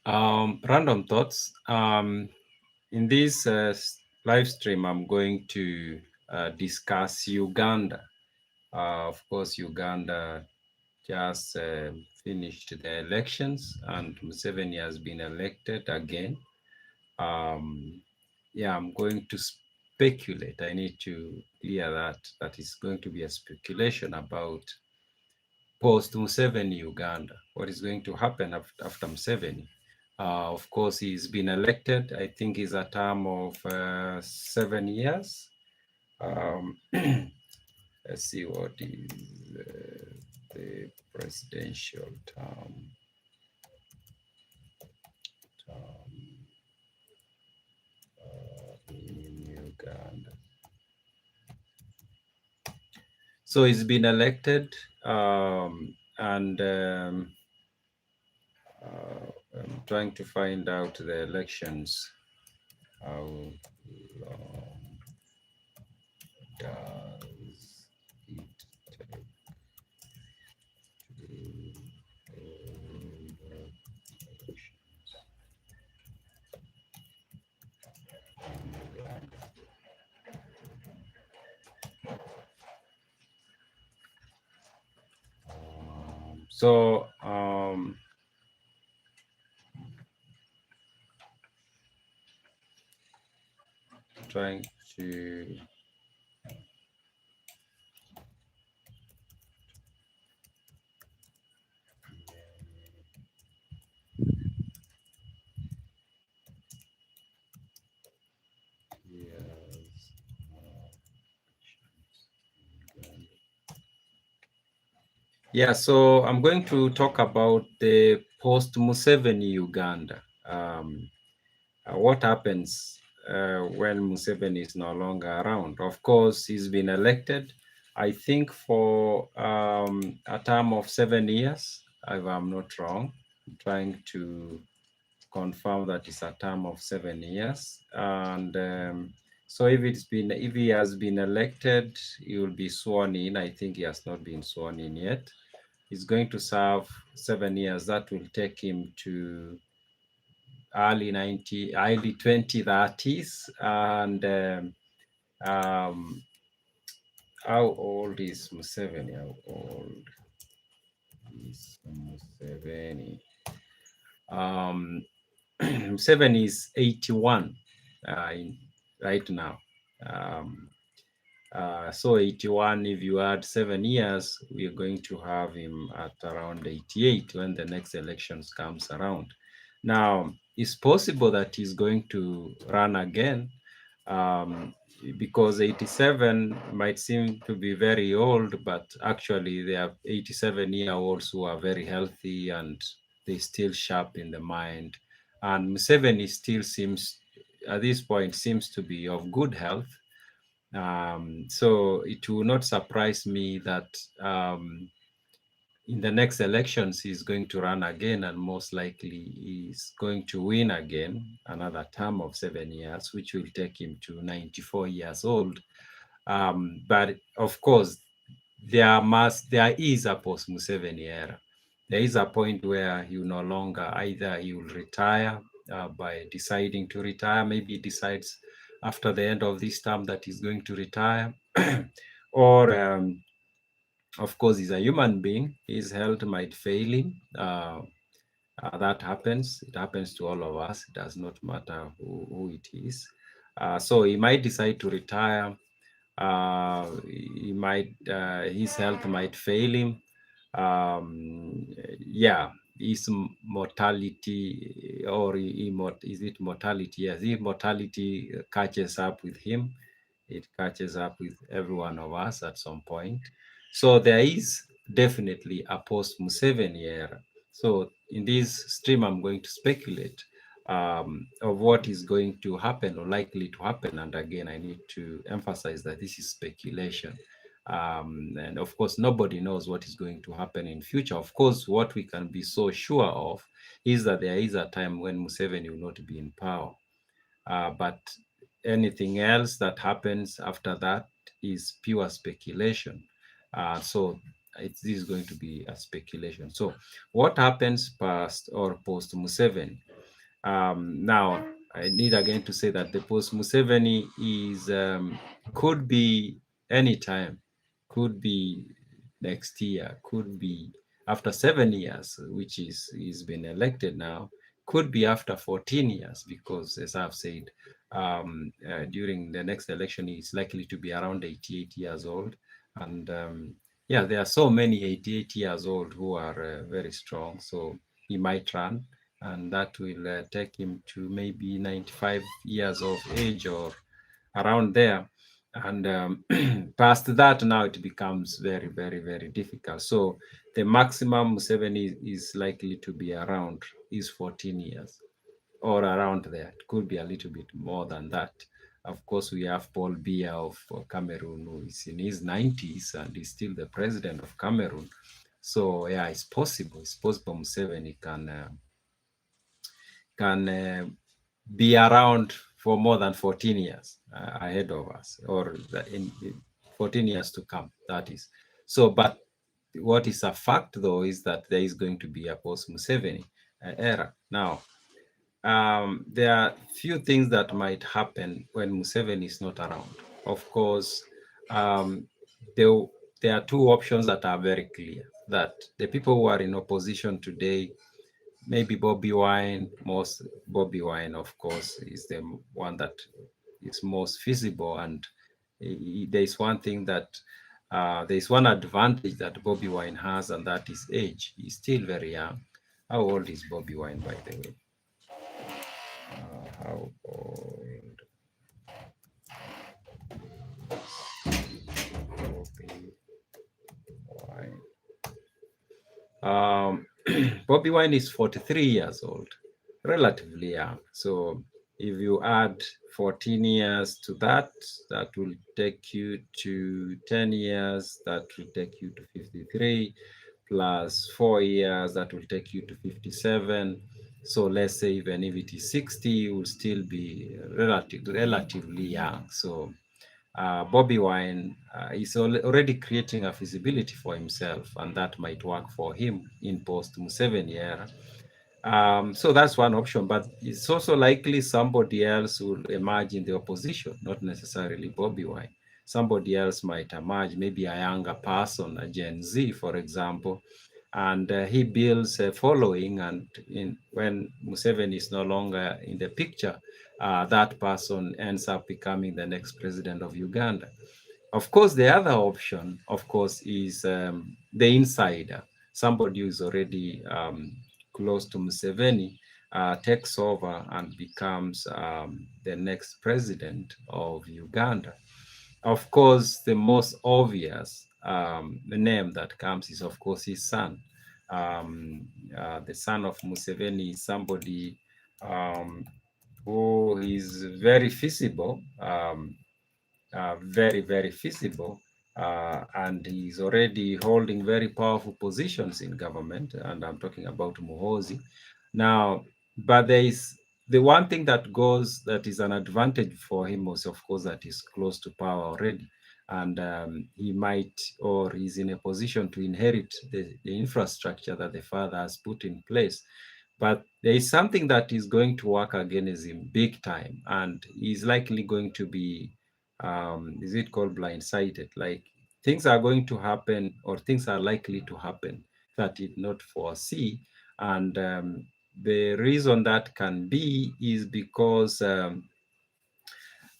Random thoughts. In this live stream, I'm going to discuss Uganda. Of course, Uganda just finished the elections, and Museveni has been elected again. Yeah, I'm going to speculate. I need to clear that is going to be a speculation about post Museveni Uganda. What is going to happen after Museveni? Of course, he's been elected. I think he's a term of 7 years. Let's see what is the presidential term in Uganda. So he's been elected, and I'm trying to find out the elections. How long does it take to hold elections in Uganda? Trying to yes, yeah, so I'm going to talk about the post-Museveni Uganda. What happens when Museveni is no longer around? Of course, he's been elected, I think, for a term of 7 years, if I'm not wrong. I'm trying to confirm that it's a term of 7 years. And so if he has been elected, he will be sworn in. I think he has not been sworn in yet. He's going to serve 7 years. That will take him to early 2030s. And how old is Museveni? How old is Museveni? Museveni is 81 right now. So 81, if you add 7 years, we're going to have him at around 88 when the next elections comes around. Now, it's possible that he's going to run again, because 87 might seem to be very old, but actually there are 87-year-olds who are very healthy and they still sharp in the mind. And Museveni still seems, at this point, seems to be of good health. So it will not surprise me that in the next elections he's going to run again, and most likely he's going to win again another term of 7 years, which will take him to 94 years old. But of course, there is a post-Museveni era. There is a point where he will no longer, either he will retire by deciding to retire. Maybe he decides after the end of this term that he's going to retire, or of course, he's a human being. His health might fail him. That happens. It happens to all of us. It does not matter who it is. So he might decide to retire. His health might fail him. Yeah, his mortality, or is it mortality? Yes, if mortality catches up with him, it catches up with every one of us at some point. So there is definitely a post-Museveni era. So in this stream, I'm going to speculate of what is going to happen or likely to happen. And again, I need to emphasize that this is speculation. And of course, nobody knows what is going to happen in future. Of course, what we can be so sure of is that there is a time when Museveni will not be in power. But anything else that happens after that is pure speculation. So this is going to be a speculation. So what happens past or post Museveni? Now, I need again to say that the post Museveni is could be anytime, could be next year, could be after 7 years, which is he's been elected now, could be after 14 years, because as I've said, during the next election, he's likely to be around 88 years old. And yeah, there are so many 88 years old who are very strong. So he might run, and that will take him to maybe 95 years of age or around there. And past that, now it becomes very, very, very difficult. So the maximum Museveni is likely to be around is 14 years or around there. It could be a little bit more than that. Of course, we have Paul Biya of Cameroon, who is in his 90s and is still the president of Cameroon. So yeah, it's possible. It's possible Museveni can be around for more than 14 years ahead of us, or in 14 years to come, that is. So, but what is a fact, though, is that there is going to be a post-Museveni era. Now, there are few things that might happen when Museveni is not around. Of course, there, there are two options that are very clear, that the people who are in opposition today, maybe Bobby Wine, Bobby Wine, of course, is the one that is most feasible. And there is one thing that there is one advantage that Bobby Wine has, and that is age. He's still very young. How old is Bobby Wine, by the way? How old? Bobby Wine. Bobby Wine is 43 years old, relatively young. So if you add 14 years to that, that will take you to 10 years, that will take you to 53, plus 4 years, that will take you to 57. So let's say even if it is 60, you will still be relatively young. So Bobby Wine is already creating a feasibility for himself, and that might work for him in post-Museveni era. So that's one option, but it's also likely somebody else will emerge in the opposition, not necessarily Bobby Wine. Somebody else might emerge, maybe a younger person, a Gen Z, for example, and he builds a following. And when Museveni is no longer in the picture, that person ends up becoming the next president of Uganda. Of course, the other option, of course, is the insider, somebody who is already close to Museveni, takes over and becomes the next president of Uganda. Of course, the most obvious name that comes is, of course, his son. The son of Museveni is somebody who is very feasible, very, very feasible, and he's already holding very powerful positions in government. And I'm talking about Muhozi. Now, but there is the one thing that is an advantage for him was, of course, that he's close to power already. And he might, or he's in a position to inherit the infrastructure that the father has put in place. But there is something that is going to work against him big time, and he's likely going to be, is it called blindsided? Like things are going to happen, or things are likely to happen that he did not foresee. And the reason that can be is because I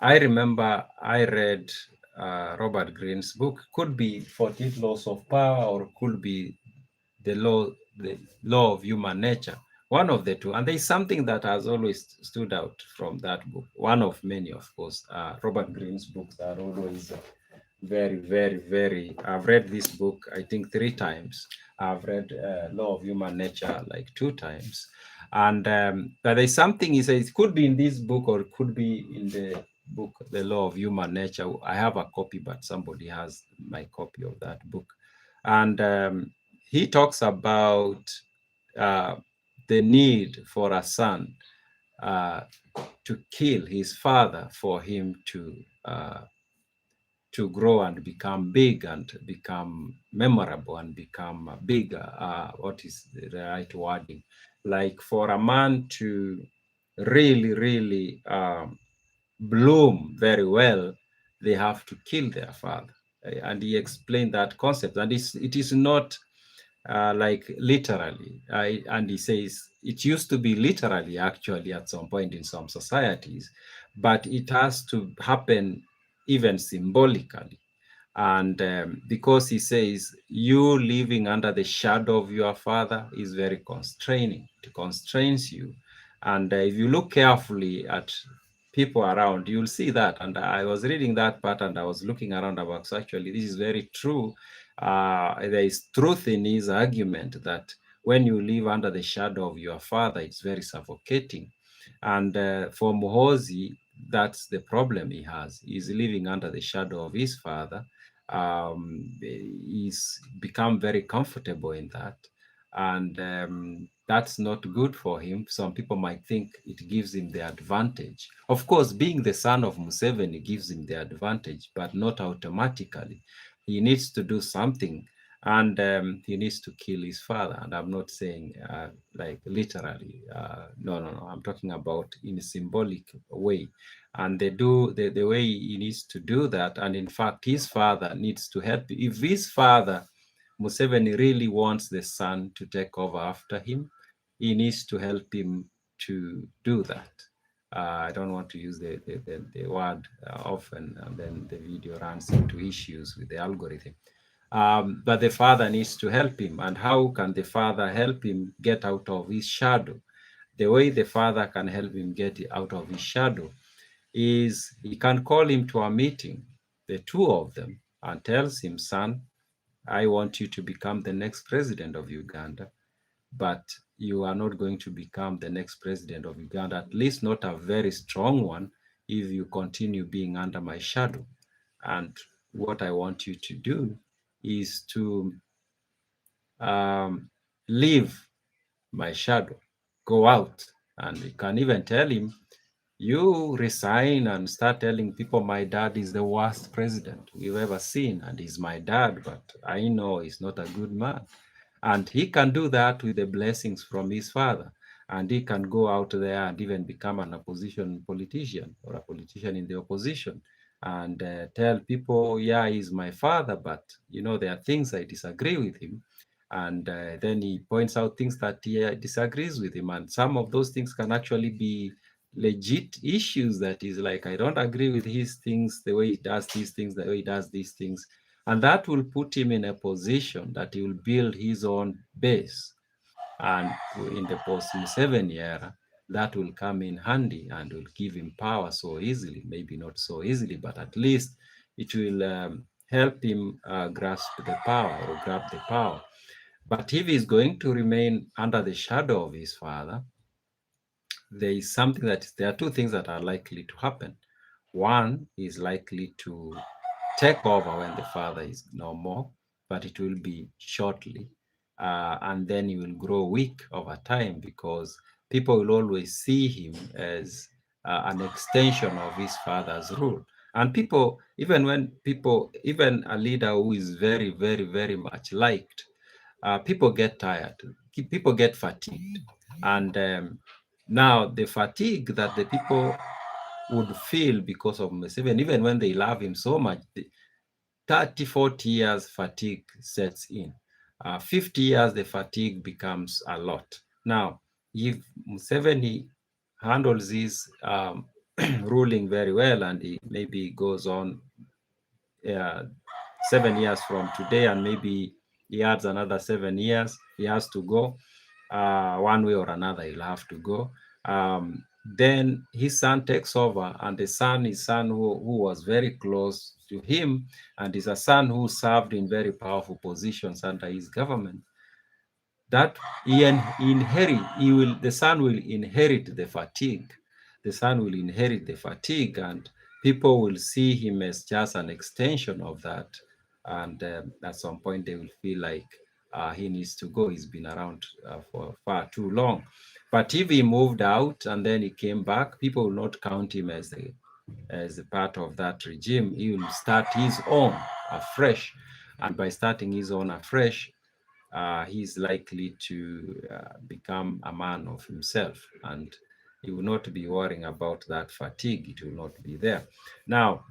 remember I read Robert Greene's book. Could be 14 Laws of Power, or could be the law of human nature. One of the two. And there's something that has always stood out from that book. One of many, of course. Robert Greene's books are always very, very, very. I've read this book, I think, 3 times. I've read Law of Human Nature like 2 times. And but there's something he says, it could be in this book or it could be in the book, The Law of Human Nature. I have a copy, but somebody has my copy of that book. And he talks about the need for a son to kill his father for him to grow and become big and become memorable and become bigger. What is the right wording? Like for a man to really bloom very well, they have to kill their father. And he explained that concept, and it is not like literally. And he says it used to be literally actually at some point in some societies, but it has to happen even symbolically. And because he says you living under the shadow of your father is very constraining, it constrains you. And if you look carefully at people around, you'll see that. And I was reading that part and I was looking around about, so actually this is very true. There is truth in his argument that when you live under the shadow of your father, it's very suffocating. And for Muhozi, that's the problem he has. He's living under the shadow of his father. He's become very comfortable in that. And that's not good for him. Some people might think it gives him the advantage. Of course, being the son of Museveni gives him the advantage, but not automatically. He needs to do something, and he needs to kill his father. And I'm not saying like literally. No. I'm talking about in a symbolic way. And they do the way he needs to do that. And in fact, his father needs to help. If his father, Museveni, really wants the son to take over after him, he needs to help him to do that. I don't want to use the word often, and then the video runs into issues with the algorithm. But the father needs to help him. And how can the father help him get out of his shadow? The way the father can help him get out of his shadow is he can call him to a meeting, the two of them, and tells him, son, I want you to become the next president of Uganda, but you are not going to become the next president of Uganda, at least not a very strong one, if you continue being under my shadow. And what I want you to do is to leave my shadow, go out. And you can even tell him, you resign and start telling people my dad is the worst president we've ever seen, and he's my dad, but I know he's not a good man. And he can do that with the blessings from his father. And he can go out there and even become an opposition politician or a politician in the opposition and tell people, yeah, he's my father, but there are things I disagree with him. And then he points out things that he disagrees with him. And some of those things can actually be legit issues that is like, I don't agree with his things, the way he does these things, the way he does these things. And that will put him in a position that he will build his own base. And in the post-Museveni era, that will come in handy and will give him power so easily, maybe not so easily, but at least it will help him grasp the power or grab the power. But if he's going to remain under the shadow of his father, there are two things that are likely to happen. One is likely to take over when the father is no more, but it will be shortly. And then he will grow weak over time because people will always see him as an extension of his father's rule. And even a leader who is very, very, very much liked, people get tired, people get fatigued. And now the fatigue that the people would feel because of Museveni, even when they love him so much, 30, 40 years fatigue sets in. 50 years, the fatigue becomes a lot. Now, if Museveni handles his ruling very well and he maybe goes on 7 years from today, and maybe he adds another 7 years, he has to go. One way or another, he'll have to go. Then his son takes over, and the son is son who was very close to him, and is a son who served in very powerful positions under his government. That the son will inherit the fatigue. The son will inherit the fatigue, and people will see him as just an extension of that. And at some point, they will feel like he needs to go. He's been around for far too long. But if he moved out and then he came back, people will not count him as a part of that regime. He will start his own afresh. And by starting his own afresh, he's likely to become a man of himself. And You will not be worrying about that fatigue. It will not be there. Now,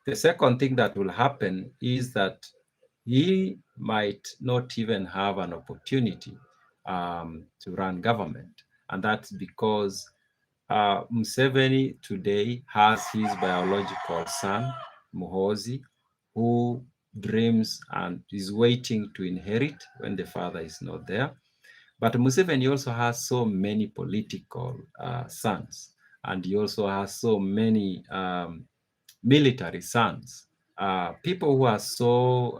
the second thing that will happen is that he might not even have an opportunity to run government. And that's because Museveni today has his biological son, Muhozi, who dreams and is waiting to inherit when the father is not there. But Museveni also has so many political sons, and he also has so many military sons. People who are so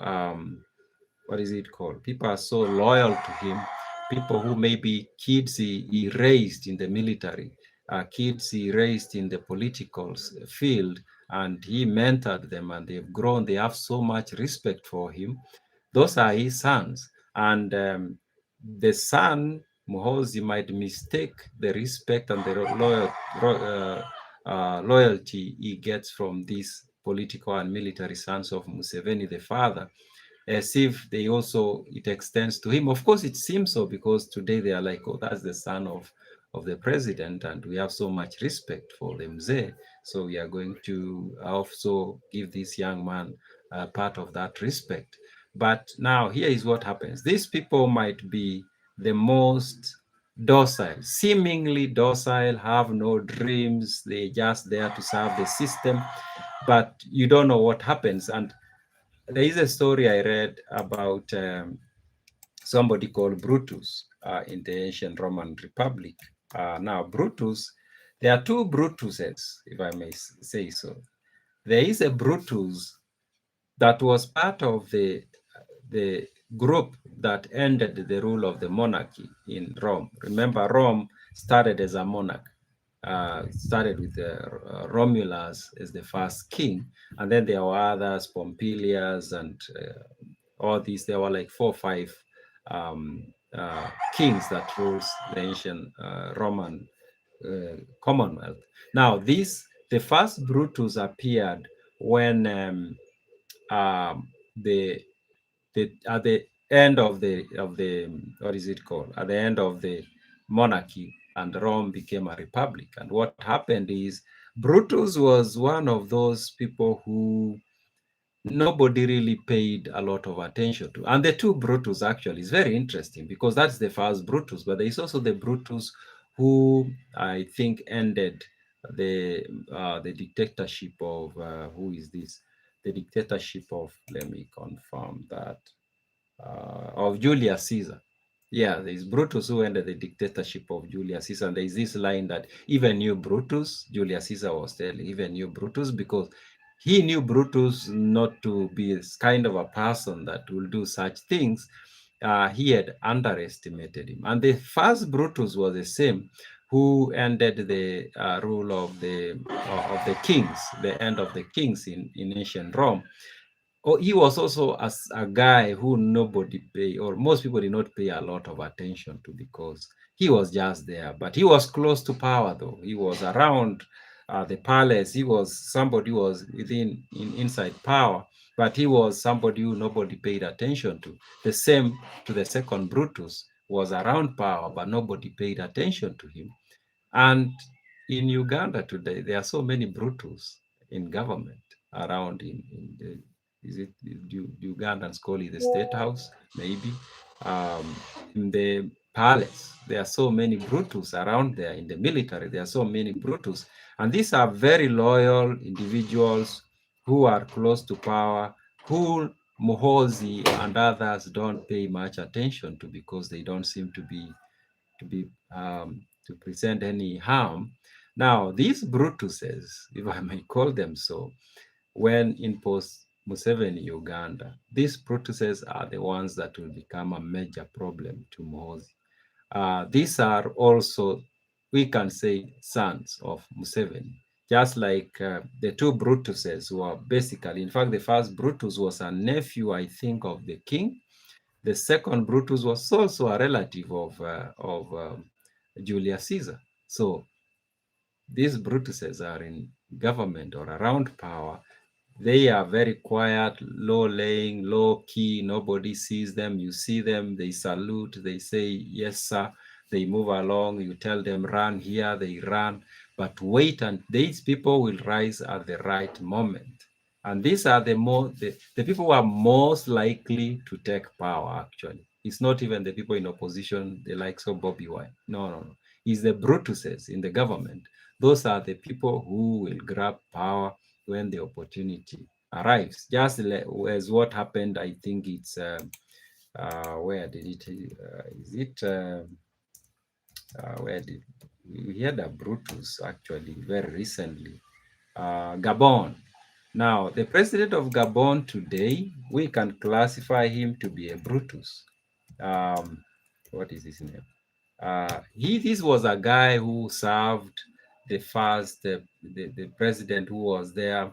what is it called? People are so loyal to him. People who maybe kids he raised in the military, kids he raised in the political field, and he mentored them, and they've grown. They have so much respect for him. Those are his sons, and the son Muhozi might mistake the respect and the loyalty he gets from these political and military sons of Museveni, the father, as if they also, it extends to him. Of course, it seems so, because today they are like, oh, that's the son of the president, and we have so much respect for the Mzee, so we are going to also give this young man part of that respect. But now here is what happens. These people might be the most docile, seemingly docile, have no dreams, they're just there to serve the system, but you don't know what happens. And there is a story I read about somebody called Brutus in the ancient Roman Republic. Now, Brutus, there are two Brutuses, if I may say so. There is a Brutus that was part of the group that ended the rule of the monarchy in Rome. Remember, Rome started as a monarch. Started with Romulus as the first king, and then there were others, Pompilius, and all these. There were like 4 or 5 kings that rules the ancient Roman Commonwealth. Now, the first Brutus appeared when the at the end of the what is it called, at the end of the monarchy, and Rome became a republic. And what happened is Brutus was one of those people who nobody really paid a lot of attention to. And the two Brutus actually is very interesting, because that's the first Brutus, but there is also the Brutus who I think ended the dictatorship of who is this? The dictatorship of, let me confirm that, of Julius Caesar. Yeah, there's Brutus who ended the dictatorship of Julius Caesar. And there's this line that even knew Brutus, Julius Caesar was telling, even knew Brutus, because he knew Brutus not to be kind of a person that will do such things. He had underestimated him. And the first Brutus was the same, who ended the rule of the kings, the end of the kings in ancient Rome. Oh, he was also a guy who nobody pay, or most people did not pay a lot of attention to, because he was just there. But he was close to power, though. He was around the palace. He was somebody who was inside power, but he was somebody who nobody paid attention to. The same to the second Brutus, was around power, but nobody paid attention to him. And in Uganda today, there are so many Brutus in government around in the, is it the Ugandans call it the State House, maybe. In the palace, there are so many Brutus around there. In the military, there are so many Brutus. And these are very loyal individuals who are close to power, who Muhozi and others don't pay much attention to, because they don't seem to present any harm. Now, these Brutuses, if I may call them so, when in post Museveni Uganda, these Brutuses are the ones that will become a major problem to Muhozi. These are also, we can say, sons of Museveni, just like the two Brutuses who are basically, in fact, the first Brutus was a nephew, I think, of the king. The second Brutus was also a relative of Julius Caesar. So these Brutuses are in government or around power. They are very quiet, low-laying, low-key. Nobody sees them. You see them, they salute, they say, yes, sir. they move along. You tell them run here, they run. But wait, and these people will rise at the right moment. And these are the people who are most likely to take power, actually. It's not even the people in opposition, the likes of Bobby Wine. No, no, no. It's the Brutuses in the government. Those are the people who will grab power when the opportunity arrives. Just as what happened, I think it's, where did it, is it, where did, we had a Brutus actually very recently, Gabon. Now, the president of Gabon today, we can classify him to be a Brutus. What is his name? This was a guy who served the first, the president who was there,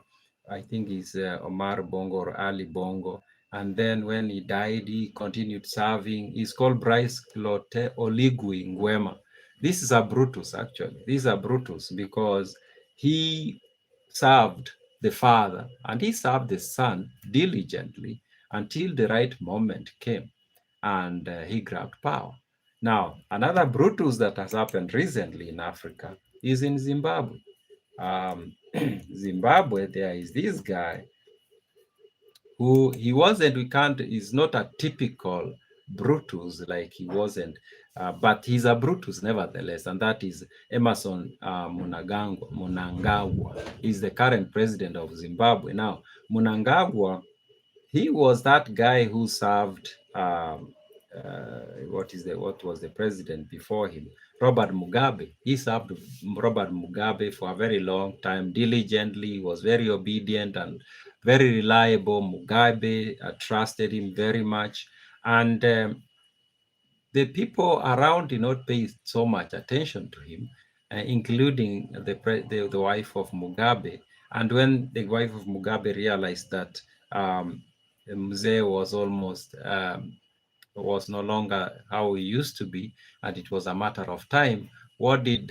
I think is Omar Bongo or Ali Bongo. And then when he died, he continued serving. He's called Bryce Clote Oligui Nguema. This is a Brutus, actually. This is a Brutus because he served the father and he served the son diligently until the right moment came and he grabbed power. Now, another Brutus that has happened recently in Africa is in Zimbabwe. Zimbabwe, there is this guy who he wasn't, he's not a typical Brutus like he wasn't, but he's a Brutus nevertheless, and that is Emerson Mnangagwa. He's the current president of Zimbabwe. Now, Mnangagwa, he was that guy who served what was the president before him, Robert Mugabe. He served Robert Mugabe for a very long time diligently. He was very obedient and very reliable. Mugabe trusted him very much, and the people around did not pay so much attention to him, including the wife of Mugabe. And when the wife of Mugabe realized that Mzee was almost was no longer how he used to be, and it was a matter of time, what did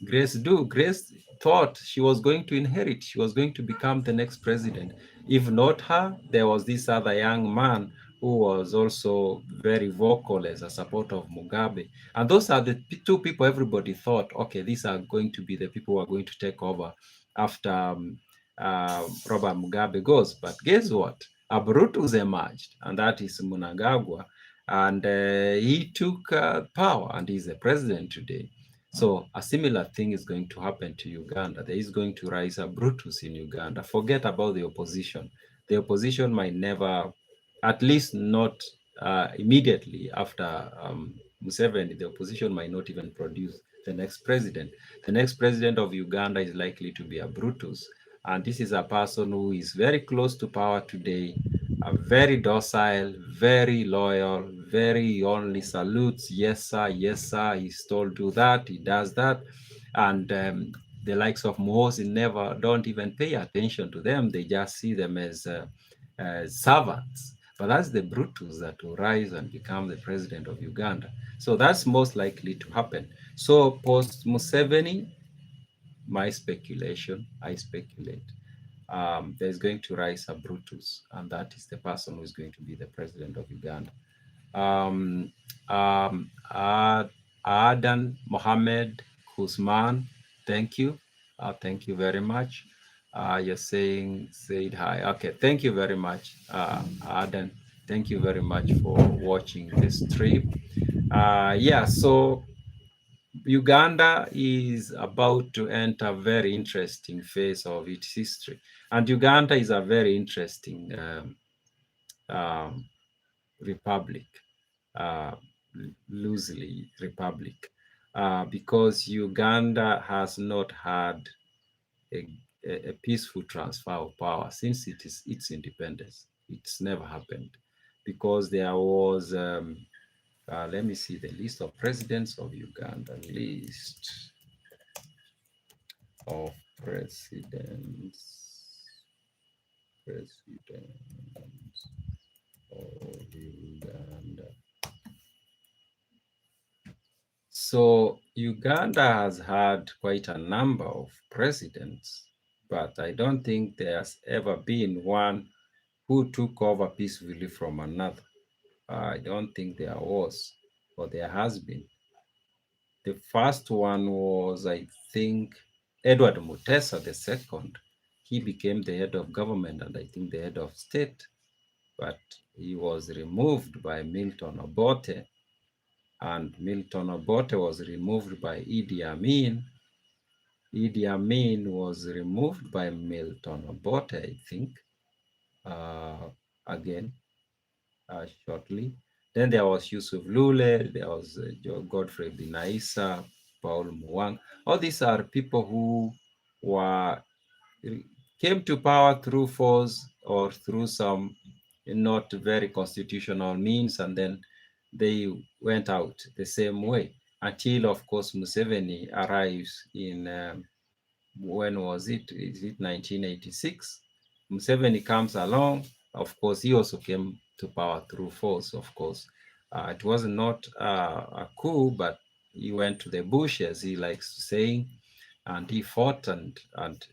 Grace do? Grace thought she was going to inherit. She was going to become the next president. If not her, there was this other young man who was also very vocal as a supporter of Mugabe. And those are the two people everybody thought, okay, these are going to be the people who are going to take over after Robert Mugabe goes. But guess what? A Brutus emerged, and that is Mnangagwa, and he took power, and he's the president today. So a similar thing is going to happen to Uganda. There is going to rise a Brutus in Uganda. Forget about the opposition. The opposition might never, at least not immediately after Museveni, the opposition might not even produce the next president. The next president of Uganda is likely to be a Brutus. And this is a person who is very close to power today, very docile, very loyal, very only salutes, yes, sir, he's told to do that, he does that. And the likes of Mohosi never, don't even pay attention to them. They just see them as servants. But that's the Brutus that will rise and become the president of Uganda. So that's most likely to happen. So post Museveni, my speculation, I speculate, there's going to rise a Brutus, and that is the person who is going to be the president of Uganda. Adan Mohammed Usman, thank you. Thank you very much. You're said hi. Okay, thank you very much, Adan. Thank you very much for watching this stream. Yeah, so Uganda is about to enter a very interesting phase of its history. And Uganda is a very interesting republic, loosely republic, because Uganda has not had a peaceful transfer of power since its independence. It's never happened because there was let me see the list of presidents of Uganda. List of presidents of Uganda. So Uganda has had quite a number of presidents, but I don't think there's ever been one who took over peacefully from another. I don't think there was, or there has been. The first one was, I think, Edward Mutesa the second. He became the head of government and I think the head of state, but he was removed by Milton Obote, and Milton Obote was removed by Idi Amin. Idi Amin was removed by Milton Obote, I think, again, shortly. Then there was Yusuf Lule, there was Godfrey Binaisa, Paul Muwang. All these are people who were came to power through force or through some not very constitutional means, and then they went out the same way until, of course, Museveni arrives in when was it? Is it 1986? Museveni comes along. Of course, he also came to power through force, of course. It was not a coup, but he went to the bush, as he likes to say, and he fought and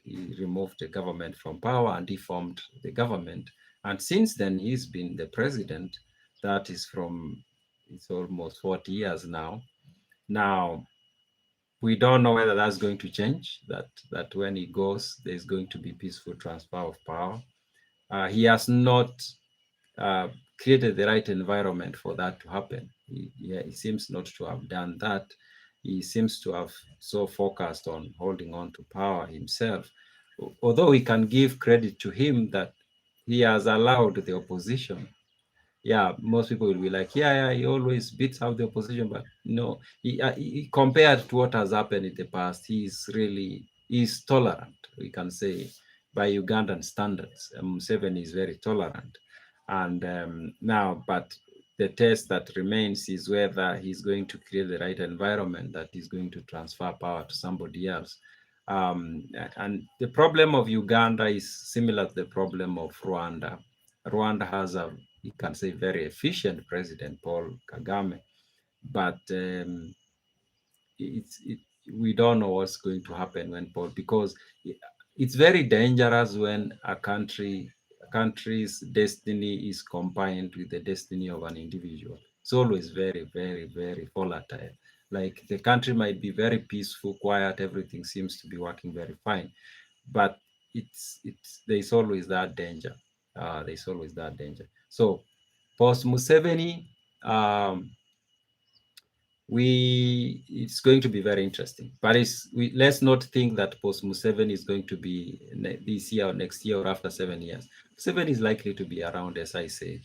he removed the government from power and he formed the government. And since then, he's been the president. That is from, it's almost 40 years now. Now, we don't know whether that's going to change, that when he goes, there's going to be peaceful transfer of power. He has not uh, created the right environment for that to happen. He seems not to have done that. He seems to have so focused on holding on to power himself, although we can give credit to him that he has allowed the opposition. Yeah, most people will be like, yeah, he always beats out the opposition, but no, compared to what has happened in the past, he's tolerant, we can say, by Ugandan standards. Museveni is very tolerant. And now, but the test that remains is whether he's going to create the right environment that is going to transfer power to somebody else. And the problem of Uganda is similar to the problem of Rwanda. Rwanda has a, you can say, very efficient president, Paul Kagame, but we don't know what's going to happen when Paul, because it's very dangerous when a country's destiny is combined with the destiny of an individual. It's always very, very, very volatile. Like the country might be very peaceful, quiet, everything seems to be working very fine, but there's always that danger. There's always that danger. So post Museveni, it's going to be very interesting. But let's not think that post Museveni is going to be this year or next year or after 7 years. Museveni is likely to be around, as I said,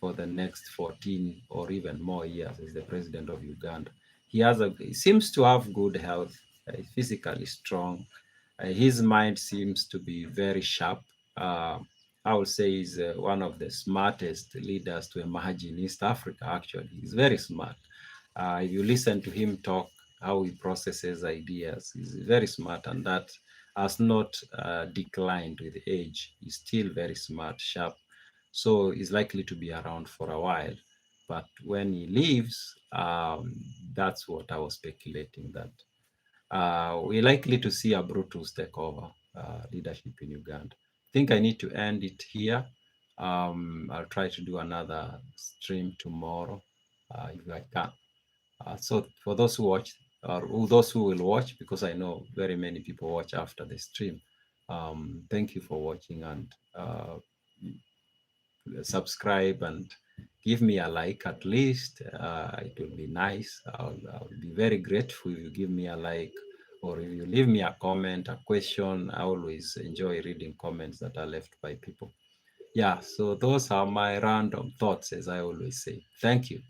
for the next 14 or even more years as the president of Uganda. He seems to have good health, physically strong. His mind seems to be very sharp. I would say he's one of the smartest leaders to emerge in East Africa, actually. He's very smart. If you listen to him talk, how he processes ideas, he's very smart, and that has not declined with age. He's still very smart, sharp. So he's likely to be around for a while. But when he leaves, that's what I was speculating, that we're likely to see a Brutus take over leadership in Uganda. I think I need to end it here. I'll try to do another stream tomorrow if I can. So for those who watch, or those who will watch, because I know very many people watch after the stream, thank you for watching, and subscribe and give me a like at least. It will be nice. I'll be very grateful if you give me a like, or if you leave me a comment, a question. I always enjoy reading comments that are left by people. Yeah, so those are my random thoughts, as I always say. Thank you.